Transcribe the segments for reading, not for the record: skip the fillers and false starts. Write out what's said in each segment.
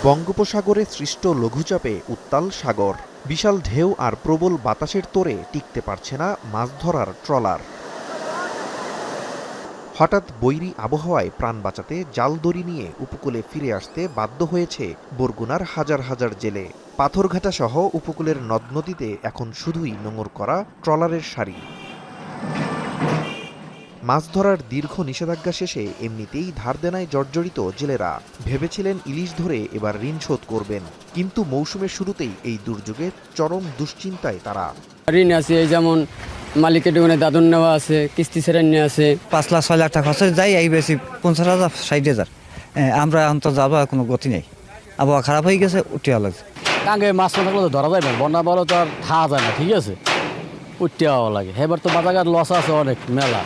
বঙ্গোপসাগরে সৃষ্ট লঘুচাপে উত্তাল সাগর। বিশাল ঢেউ আর প্রবল বাতাসের তোড়ে টিকতে পারছে না মাছ ধরার ট্রলার। হঠাৎ বৈরী আবহাওয়ায় প্রাণ বাঁচাতে জাল দড়ি নিয়ে উপকূলে ফিরে আসতে বাধ্য হয়েছে বরগুনার হাজার হাজার জেলে। পাথরঘাটা সহ উপকূলের নদ নদীতে এখন শুধুই নোঙর করা ট্রলারের সারি। মাছ ধরার দীর্ঘ নিষেধাজ্ঞা শেষে এমনিতেই ধার দেনায় জর্জরিত জেলেরা ভেবেছিলেন ইলিশ ধরে এবার ঋণ শোধ করবেন, কিন্তু মৌসুমের শুরুতেই এই দুর্যোগে চরম দুশ্চিন্তায় তারা। ঋণ আছে, এই যেমন মালিকের দোকানে দাদন নেওয়া আছে, কিস্তি ছেড়ে নিয়ে আছে। 5 লাখ 6 লাখ টাকা খরচ যাই, এই বেশি 50,000 60,000। আমরা অন্তত যাবো, কোনো গতি নেই। আবহাওয়া খারাপ হয়ে গেছে, উঠিয়া লাগছে। টাঙ্গে মাছ না থাকলে তো ধরা যায় না, বন্যা বলো তো আর থাকা যায় না, ঠিক আছে, উঠিয়াও লাগে। এবার তো বাজারঘাট লস আছে অনেক মেলা।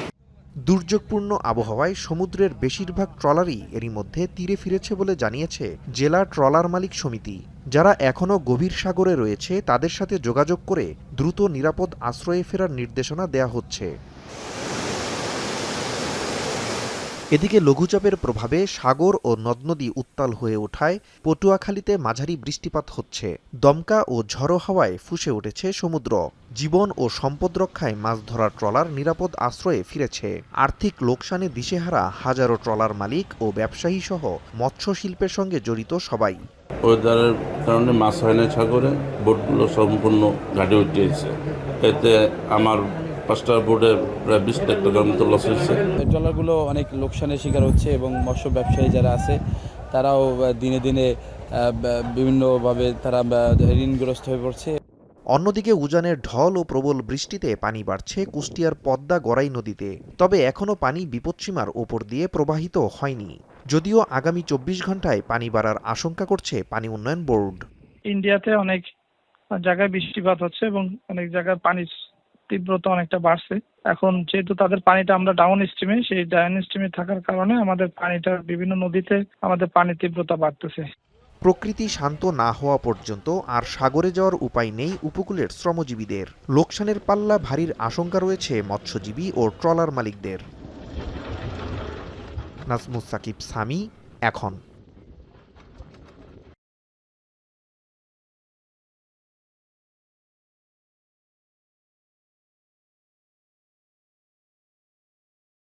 দুর্যোগপূর্ণ আবহাওয়ায় সমুদ্রের বেশিরভাগ ট্রলারই এরই মধ্যে তীরে ফিরেছে বলে জানিয়েছে জেলা ট্রলার মালিক সমিতি। যারা এখনও গভীর সাগরে রয়েছে তাদের সাথে যোগাযোগ করে দ্রুত নিরাপদ আশ্রয়ে ফেরার নির্দেশনা দেয়া হচ্ছে। এদিকে লঘুচাপের প্রভাবে সাগর ও নদনদী উত্তাল হয়ে ওঠায় পটুয়াখালীতে মাঝারি বৃষ্টিপাত হচ্ছে। দমকা ও ঝড়ো হাওয়ায় ফুঁসে উঠেছে সমুদ্র। জীবন ও সম্পদ রক্ষায় মাছ ধরার ট্রলার নিরাপদ আশ্রয়ে ফিরেছে। আর্থিক লোকসানে দিশেহারা হাজারো ট্রলার মালিক ও ব্যবসায়ী সহ মৎস্য শিল্পের সঙ্গে জড়িত সবাই। ওয়েদারের কারণে মাছ হয় না সাগরে, বোটগুলো সম্পূর্ণ ঘাটে উঠিয়েছে। এতে আমার 5টা বোটে প্রায় 20 লাখ টাকার মতো লস হয়েছে। ট্রলারগুলো অনেক লোকসানের শিকার হচ্ছে এবং মৎস্য ব্যবসায়ী যারা আছে তারাও দিনে দিনে বিভিন্নভাবে তারা ঋণগ্রস্ত হয়ে পড়ছে। অন্যদিকে উজানের ঢল ও প্রবল বৃষ্টিতে পানি বাড়ছে কুষ্টিয়ার পদ্মা গড়াই নদীতে। তবে এখনও পানি বিপদসীমার ওপর দিয়ে প্রবাহিত হয়নি, যদিও আগামী 24 ঘন্টায় পানি বাড়ার আশঙ্কা করছে পানি উন্নয়ন বোর্ড। ইন্ডিয়াতে অনেক জায়গায় বৃষ্টিপাত হচ্ছে এবং অনেক জায়গায় পানির তীব্রতা অনেকটা বাড়ছে। এখন যেহেতু তাদের পানিটা আমরা ডাউন স্ট্রিমে, সেই ডাউন স্ট্রিমে থাকার কারণে আমাদের পানিটা বিভিন্ন নদীতে আমাদের পানির তীব্রতা বাড়তেছে। প্রকৃতি শান্ত না হওয়া পর্যন্ত আর সাগরে যাওয়ার উপায় নেই উপকূলের শ্রমজীবীদের। লোকসানের পাল্লা ভারীর আশঙ্কা রয়েছে মৎস্যজীবী ও ট্রলার মালিকদের। নাজমুস সাকিব, সামি, এখন।